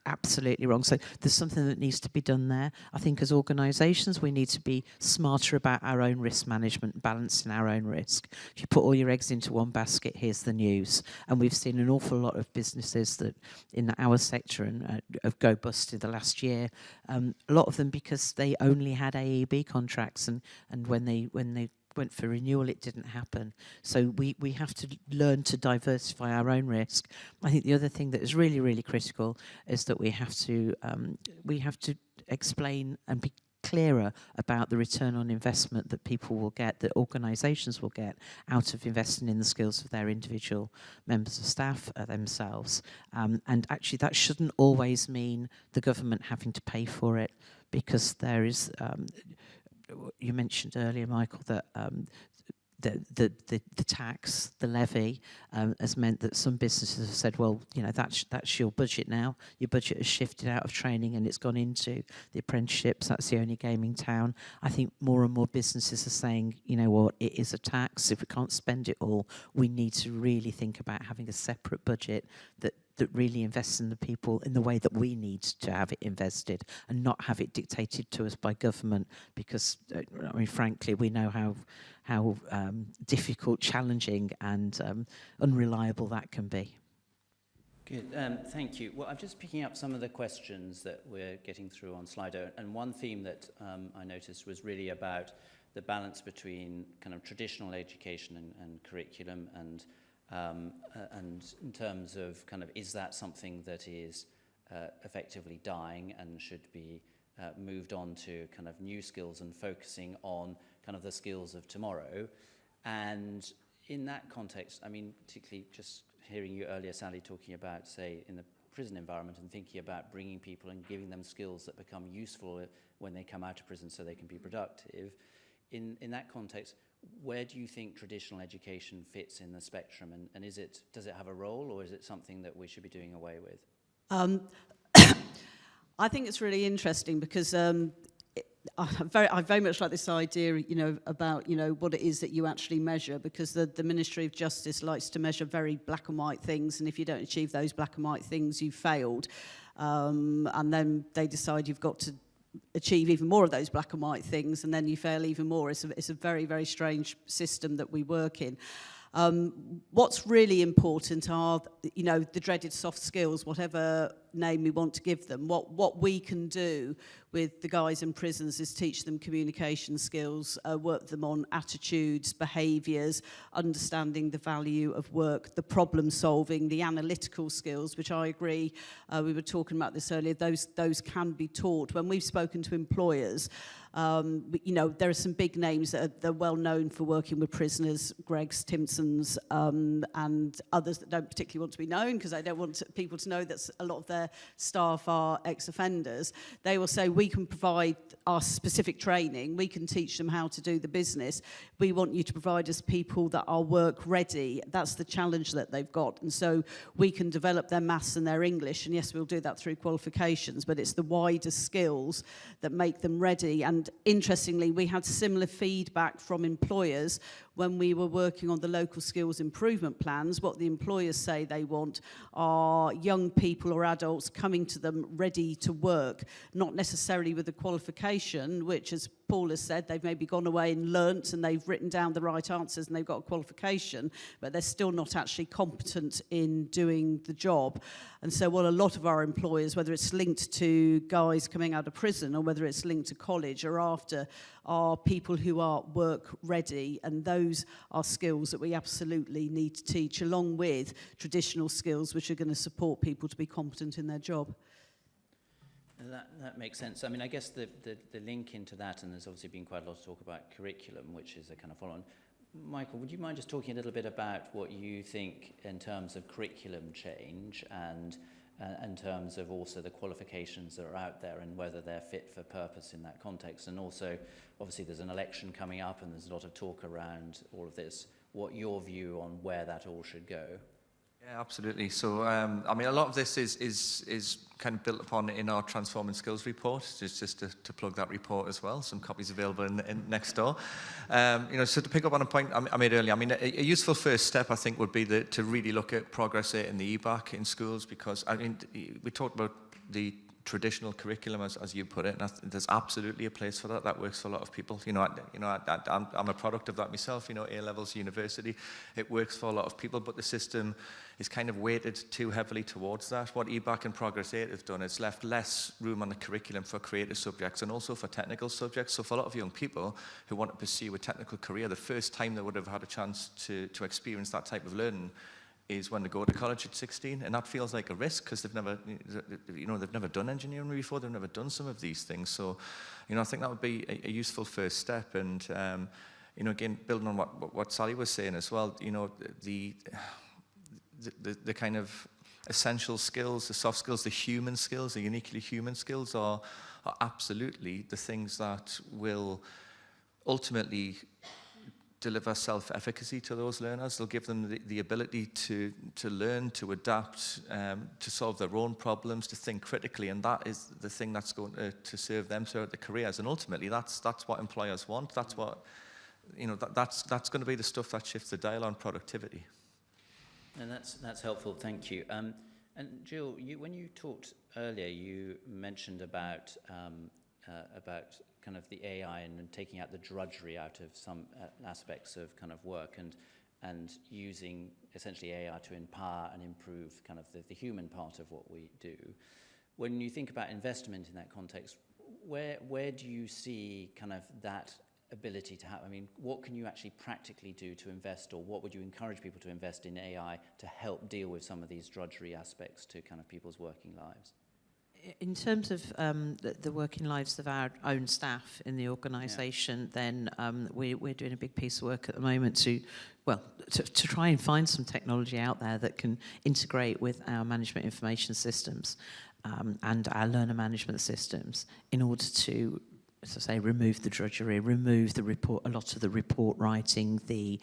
absolutely wrong. So there's something that needs to be done there. I think as organisations we need to be smarter about our own risk management, balancing our own risk. If you put all your eggs into one basket, here's the news. And we've seen an awful lot of businesses that in our sector and go bust in the last year. A lot of them because they only had AEB contracts, and when they went for renewal, it didn't happen. So we have to learn to diversify our own risk. I think the other thing that is really, really critical is that we have to explain and be clearer about the return on investment that people will get, that organisations will get out of investing in the skills of their individual members of staff themselves. And actually that shouldn't always mean the government having to pay for it, because there is you mentioned earlier, Michael, that the tax, the levy, has meant that some businesses have said, well, you know, that's your budget now. Your budget has shifted out of training and it's gone into the apprenticeships. That's the only game in town. I think more and more businesses are saying, you know what, it is a tax. If we can't spend it all, we need to really think about having a separate budget that really invests in the people in the way that we need to have it invested, and not have it dictated to us by government, because I mean, frankly, we know how difficult, challenging and unreliable that can be. Good, thank you. Well, I'm just picking up some of the questions that we're getting through on Slido, and one theme that I noticed was really about the balance between kind of traditional education and curriculum, and in terms of kind of, is that something that is effectively dying and should be moved on to kind of new skills and focusing on kind of the skills of tomorrow? And in that context, I mean, particularly just hearing you earlier, Sally, talking about, say, in the prison environment and thinking about bringing people and giving them skills that become useful when they come out of prison so they can be productive. in that context, where do you think traditional education fits in the spectrum? And does it have a role, or is it something that we should be doing away with? I think it's really interesting because I very much like this idea, about, what it is that you actually measure, because the Ministry of Justice likes to measure very black and white things, and if you don't achieve those black and white things, you've failed. And then they decide you've got to achieve even more of those black and white things, and then you fail even more. It's a very, very strange system that we work in. What's really important are, the dreaded soft skills, whatever name we want to give them. What we can do with the guys in prisons is teach them communication skills, work them on attitudes, behaviours, understanding the value of work, the problem solving, the analytical skills, which I agree, we were talking about this earlier, those can be taught. When we've spoken to employers, there are some big names that are well known for working with prisoners, Greggs, Timpsons, and others that don't particularly want to be known because they don't want people to know that a lot of their staff are ex-offenders. They will say, we can provide our specific training, we can teach them how to do the business. We want you to provide us people that are work ready. That's the challenge that they've got. And so we can develop their maths and their English, and yes, we'll do that through qualifications, but it's the wider skills that make them ready. And interestingly, we had similar feedback from employers when we were working on the local skills improvement plans. What the employers say they want are young people or adults coming to them ready to work, not necessarily with a qualification, which, as Paul has said, they've maybe gone away and learnt and they've written down the right answers and they've got a qualification, but they're still not actually competent in doing the job. And so what a lot of our employers, whether it's linked to guys coming out of prison or whether it's linked to college, are after are people who are work ready, and those are skills that we absolutely need to teach, along with traditional skills which are going to support people to be competent in their job. That makes sense. I mean, I guess the link into that, and there's obviously been quite a lot of talk about curriculum, which is a kind of follow-on. Michael, would you mind just talking a little bit about what you think in terms of curriculum change and in terms of also the qualifications that are out there and whether they're fit for purpose in that context? And also, obviously, there's an election coming up and there's a lot of talk around all of this. What your view on where that all should go? Yeah, absolutely. So, I mean, a lot of this is kind of built upon in our Transforming Skills report, just to plug that report as well. Some copies available in next door. So to pick up on a point I made earlier, I mean, a useful first step, I think, would be to really look at progress rate in the EBAC in schools, because, I mean, we talked about the traditional curriculum, as you put it, and there's absolutely a place for that. That works for a lot of people. I'm a product of that myself. A-levels, university, it works for a lot of people, but the system is kind of weighted too heavily towards that. What EBAC and Progress 8 have done is left less room on the curriculum for creative subjects and also for technical subjects. So for a lot of young people who want to pursue a technical career, the first time they would have had a chance to experience that type of learning is when they go to college at 16, and that feels like a risk because they've never done engineering before, they've never done some of these things. So, I think that would be a useful first step. And again, building on what Sally was saying as well, the kind of essential skills, the soft skills, the human skills, the uniquely human skills are absolutely the things that will ultimately deliver self-efficacy to those learners. They'll give them the ability to learn, to adapt, to solve their own problems, to think critically, and that is the thing that's going to serve them throughout their careers. And ultimately, that's what employers want. That's what, that's going to be the stuff that shifts the dial on productivity. And that's helpful. Thank you. And Jill, when you talked earlier, you mentioned about kind of the AI and taking out the drudgery out of some aspects of kind of work and using essentially AI to empower and improve kind of the human part of what we do. When you think about investment in that context, where do you see kind of that ability to have? I mean, what can you actually practically do to invest, or what would you encourage people to invest in AI to help deal with some of these drudgery aspects to kind of people's working lives? In terms of the working lives of our own staff in the organisation, then we're doing a big piece of work at the moment to try and find some technology out there that can integrate with our management information systems and our learner management systems in order to as I say, remove the drudgery, remove the report, a lot of the report writing, the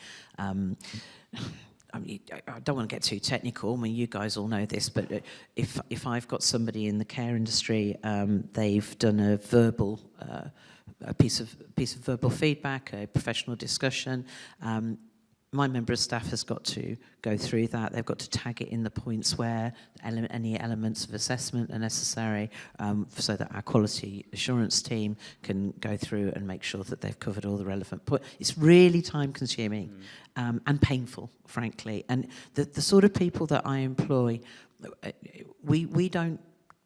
I mean, I don't want to get too technical. I mean, you guys all know this, but if I've got somebody in the care industry, they've done a verbal, a piece of verbal feedback, a professional discussion. My member of staff has got to go through that. They've got to tag it in the points where any elements of assessment are necessary, so that our quality assurance team can go through and make sure that they've covered all the relevant points. It's really time consuming and painful, frankly. And the sort of people that I employ, we don't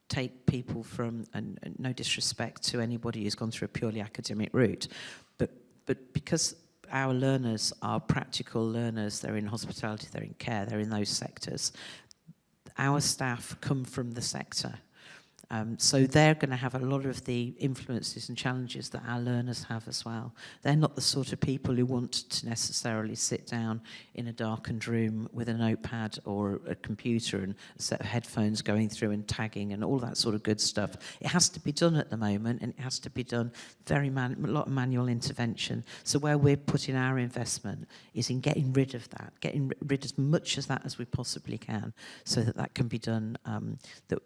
take people from, and no disrespect to anybody who's gone through a purely academic route, but because our learners are practical learners, they're in hospitality, they're in care, they're in those sectors. Our staff come from the sector. So they're going to have a lot of the influences and challenges that our learners have as well. They're not the sort of people who want to necessarily sit down in a darkened room with a notepad or a computer and a set of headphones going through and tagging and all that sort of good stuff. It has to be done at the moment, and it has to be done a lot of manual intervention. So where we're putting our investment is in getting rid of that, getting rid as much of that as we possibly can, so that can be done, that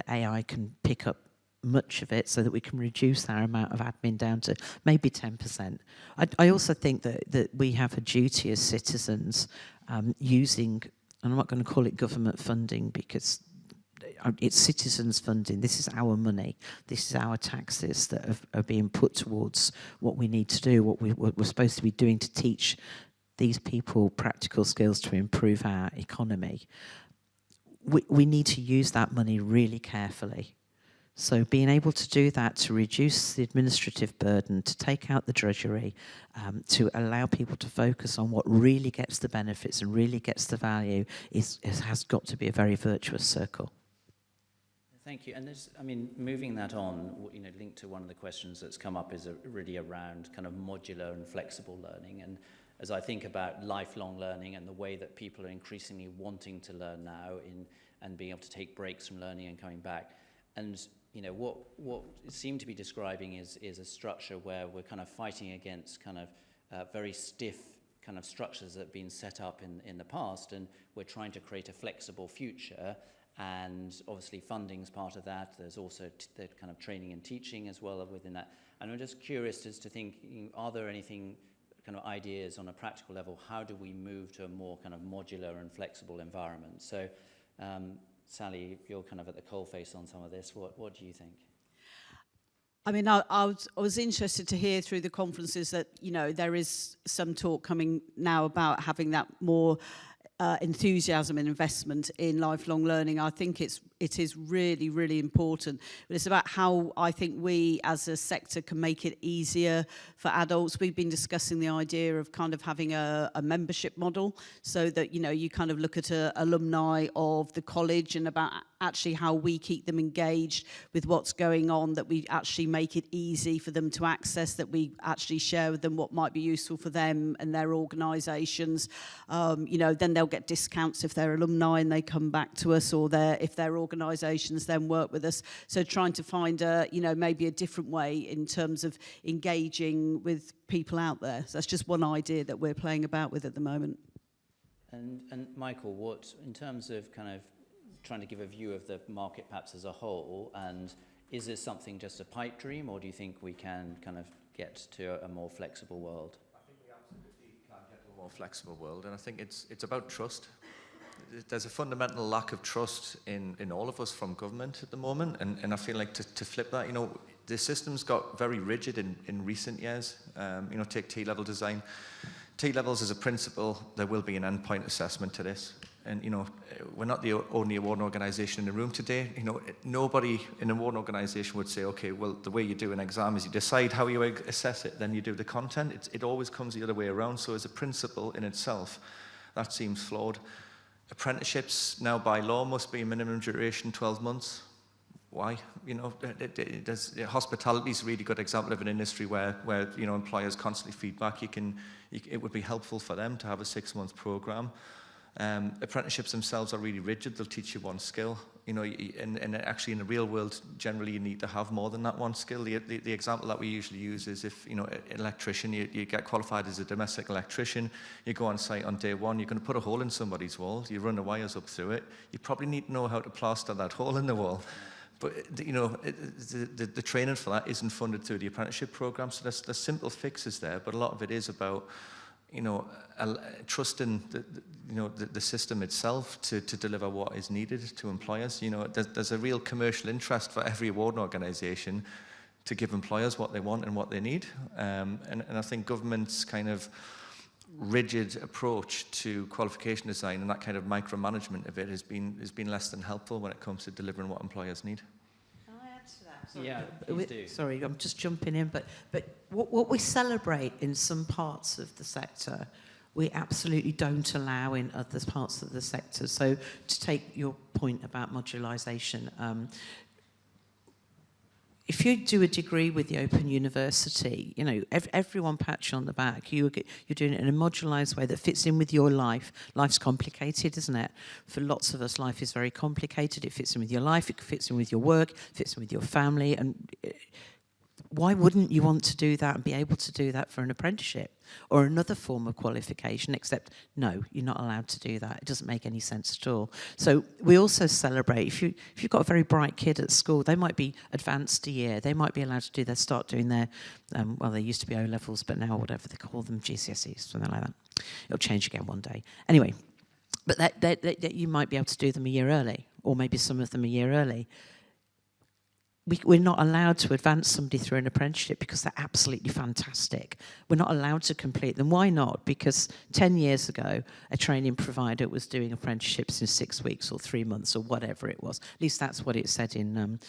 AI can pick up much of it so that we can reduce our amount of admin down to maybe 10%. I also think that we have a duty as citizens using, and I'm not going to call it government funding because it's citizens funding. This is our money. This is our taxes that are being put towards what we need to do, what we're supposed to be doing to teach these people practical skills to improve our economy. We need to use that money really carefully. So being able to do that, to reduce the administrative burden, to take out the drudgery, to allow people to focus on what really gets the benefits and really gets the value has got to be a very virtuous circle. Thank you. And there's, I mean, moving that on, linked to one of the questions that's come up is really around kind of modular and flexible learning. And as I think about lifelong learning and the way that people are increasingly wanting to learn now and being able to take breaks from learning and coming back. And what it seemed to be describing is a structure where we're kind of fighting against kind of very stiff kind of structures that have been set up in the past, and we're trying to create a flexible future. And obviously funding's part of that. There's also the kind of training and teaching as well within that. And I'm just curious as to think, are there anything kind of ideas on a practical level, how do we move to a more kind of modular and flexible environment? So, Sally, you're kind of at the coalface on some of this. What do you think? I mean, I was interested to hear through the conferences that, there is some talk coming now about having that more enthusiasm and investment in lifelong learning. I think it is really, really important. But it's about how I think we as a sector can make it easier for adults. We've been discussing the idea of kind of having a membership model so that, you kind of look at alumni of the college and about actually how we keep them engaged with what's going on, that we actually make it easy for them to access, that we actually share with them what might be useful for them and their organisations. Then they'll get discounts if they're alumni and they come back to us, or if their organisations then work with us. So trying to find maybe a different way in terms of engaging with people out there. So that's just one idea that we're playing about with at the moment. And Michael, what in terms of kind of trying to give a view of the market perhaps as a whole, and is this something just a pipe dream, or do you think we can kind of get to a more flexible world? I think we absolutely can get to a more flexible world, and I think it's about trust. There's a fundamental lack of trust in all of us from government at the moment, and I feel like to flip that, the system's got very rigid in recent years. Take T-level design. T-levels as a principle, there will be an endpoint assessment to this. And, we're not the only award organisation in the room today. Nobody in an award organisation would say, okay, well, the way you do an exam is you decide how you assess it, then you do the content. It always comes the other way around. So as a principle in itself, that seems flawed. Apprenticeships now by law must be a minimum duration 12 months. Why? Hospitality is a really good example of an industry where employers constantly feedback. It would be helpful for them to have a 6-month program. Apprenticeships themselves are really rigid. They'll teach you one skill. You know, and actually in the real world, generally you need to have more than that one skill. The example that we usually use is if, you know, an electrician, you get qualified as a domestic electrician, you go on site on day one, you're going to put a hole in somebody's wall, you run the wires up through it, you probably need to know how to plaster that hole in the wall. But, you know, the training for that isn't funded through the apprenticeship program, so there's simple fixes there, but a lot of it is about, you know, trusting the system itself to deliver what is needed to employers. You know, there's a real commercial interest for every award organisation to give employers what they want and what they need. And I think government's kind of rigid approach to qualification design and that kind of micromanagement of it has been less than helpful when it comes to delivering what employers need. Can I add to that? Sorry. Yeah, please do. Sorry, I'm just jumping in, but what we celebrate in some parts of the sector, we absolutely don't allow in other parts of the sector. So to take your point about modularisation, if you do a degree with the Open University, you know, everyone pats you on the back. You're doing it in a modularised way that fits in with your life. Life's complicated, isn't it? For lots of us, life is very complicated. It fits in with your life. It fits in with your work. It fits in with your family. And why wouldn't you want to do that and be able to do that for an apprenticeship or another form of qualification? Except, no, you're not allowed to do that. It doesn't make any sense at all. So we also celebrate, if you've got a very bright kid at school, they might be advanced a year. They might be allowed to start doing their, well, they used to be O-levels, but now whatever they call them, GCSEs, something like that. It'll change again one day. Anyway, but that you might be able to do them a year early, or maybe some of them a year early. We're not allowed to advance somebody through an apprenticeship because they're absolutely fantastic. We're not allowed to complete them. Why not? Because 10 years ago, a training provider was doing apprenticeships in 6 weeks or 3 months or whatever it was. At least that's what it said in,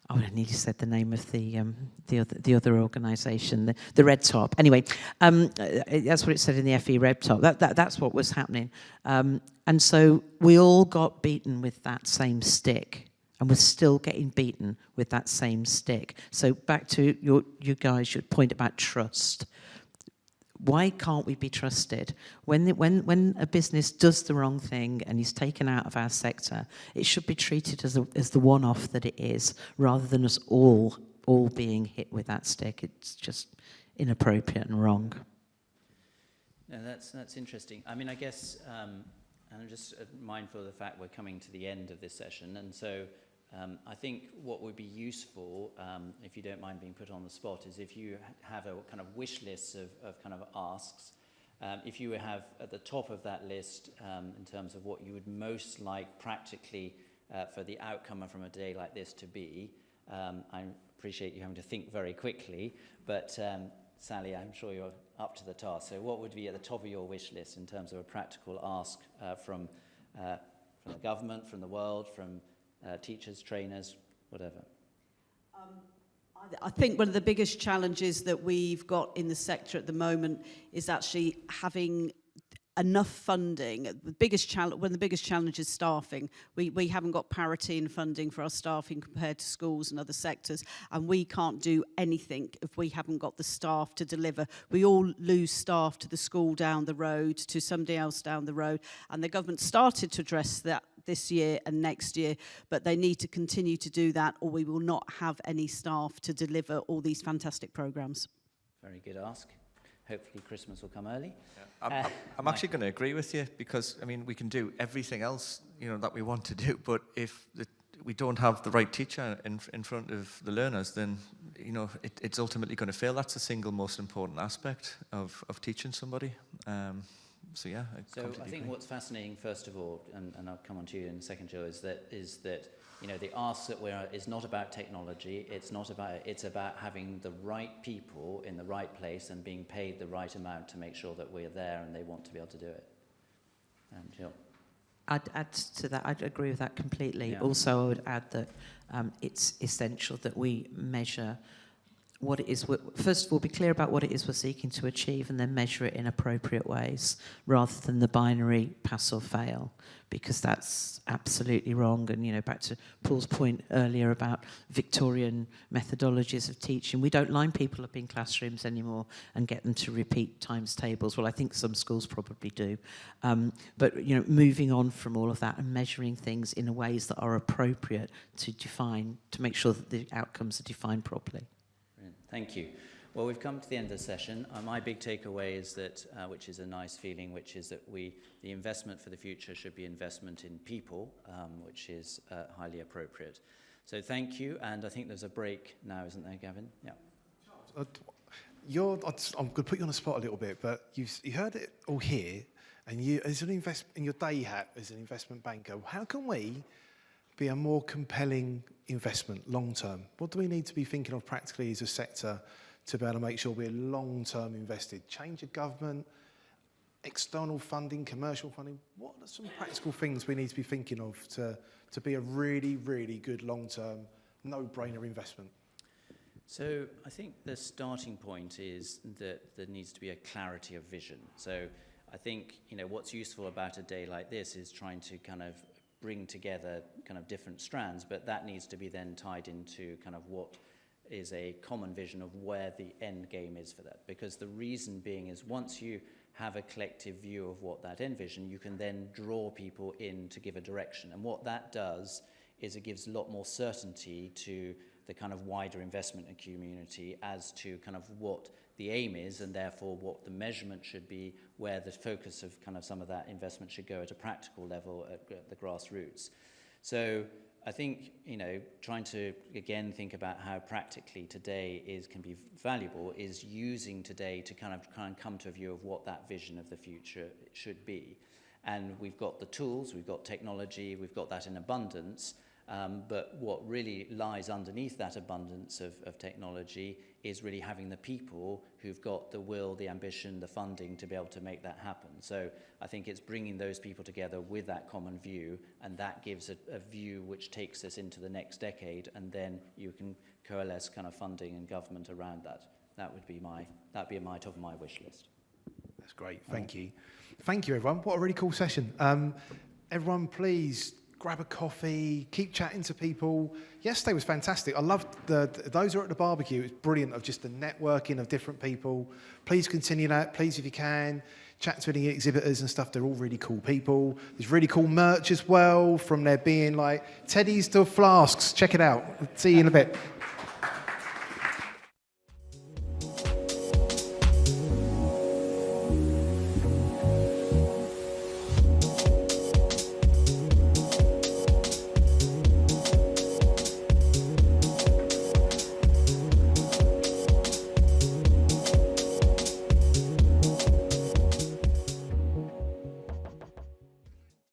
I nearly said the name of the other organisation, the Red Top. Anyway, that's what it said in the FE Red Top. That's what was happening. And so we all got beaten with that same stick. And we're still getting beaten with that same stick. So back to your point about trust. Why can't we be trusted? When a business does the wrong thing and is taken out of our sector, it should be treated as the one-off that it is, rather than us all being hit with that stick. It's just inappropriate and wrong. No, that's interesting. I mean, I guess, and I'm just mindful of the fact we're coming to the end of this session, and so I think what would be useful, if you don't mind being put on the spot, is if you have a kind of wish list of kind of asks. If you have at the top of that list, in terms of what you would most like practically for the outcome from a day like this to be, I appreciate you having to think very quickly, but Sally, I'm sure you're up to the task. So what would be at the top of your wish list in terms of a practical ask from the government, from the world, from teachers, trainers, whatever? I think one of the biggest challenges that we've got in the sector at the moment is actually having enough funding. One of the biggest challenges is staffing. We haven't got parity in funding for our staffing compared to schools and other sectors, and we can't do anything if we haven't got the staff to deliver. We all lose staff to the school down the road, to somebody else down the road, and the government started to address that this year and next year, but they need to continue to do that, or we will not have any staff to deliver all these fantastic programmes. Very good ask. Hopefully Christmas will come early. Yeah. I'm actually going to agree with you, because I mean we can do everything else, you know, that we want to do, but if we don't have the right teacher in front of the learners, then you know it's ultimately going to fail. That's the single most important aspect of teaching somebody. So yeah, I think what's fascinating, first of all, and I'll come on to you in a second, Joe, is that you know the ask that is not about technology. It's about having the right people in the right place and being paid the right amount to make sure that we're there and they want to be able to do it. Jill. I'd add to that. I'd agree with that completely. Yeah. Also, I would add that it's essential that we measure what it is. First of all, be clear about what it is we're seeking to achieve, and then measure it in appropriate ways, rather than the binary pass or fail, because that's absolutely wrong. And, you know, back to Paul's point earlier about Victorian methodologies of teaching, we don't line people up in classrooms anymore and get them to repeat times tables. Well, I think some schools probably do. But, you know, moving on from all of that and measuring things in ways that are appropriate to define, to make sure that the outcomes are defined properly. Thank you. Well, we've come to the end of the session. My big takeaway is that, which is a nice feeling, which is that the investment for the future should be investment in people, which is highly appropriate. So thank you, and I think there's a break now, isn't there, Gavin? Yeah. I'm going to put you on the spot a little bit, but you heard it all here, and you, as an in your day hat as an investment banker, how can we be a more compelling investment long term? What do we need to be thinking of practically as a sector to be able to make sure we're long term invested? Change of government, external funding, commercial funding. What are some practical things we need to be thinking of to be a really, really good long term, no brainer investment? So I think the starting point is that there needs to be a clarity of vision. So I think, you know, what's useful about a day like this is trying to kind of bring together kind of different strands, but that needs to be then tied into kind of what is a common vision of where the end game is for that. Because the reason being is once you have a collective view of what that end vision, you can then draw people in to give a direction. And what that does is it gives a lot more certainty to the kind of wider investment community as to kind of what the aim is, and therefore what the measurement should be, where the focus of kind of some of that investment should go at a practical level at the grassroots. So I think, you know, trying to again think about how practically today can be valuable is using today to kind of come to a view of what that vision of the future should be. And we've got the tools, we've got technology, we've got that in abundance. But what really lies underneath that abundance of technology is really having the people who've got the will, the ambition, the funding to be able to make that happen. So I think it's bringing those people together with that common view, and that gives a view which takes us into the next decade, and then you can coalesce kind of funding and government around that. That'd be my top of my wish list. That's great. Thank you. Thank you, everyone. What a really cool session. Everyone, please grab a coffee, keep chatting to people. Yesterday was fantastic. I loved those who were at the barbecue. It was brilliant of just the networking of different people. Please continue that. Please, if you can, chat to any exhibitors and stuff. They're all really cool people. There's really cool merch as well, from there being like teddies to flasks. Check it out. See you in a bit.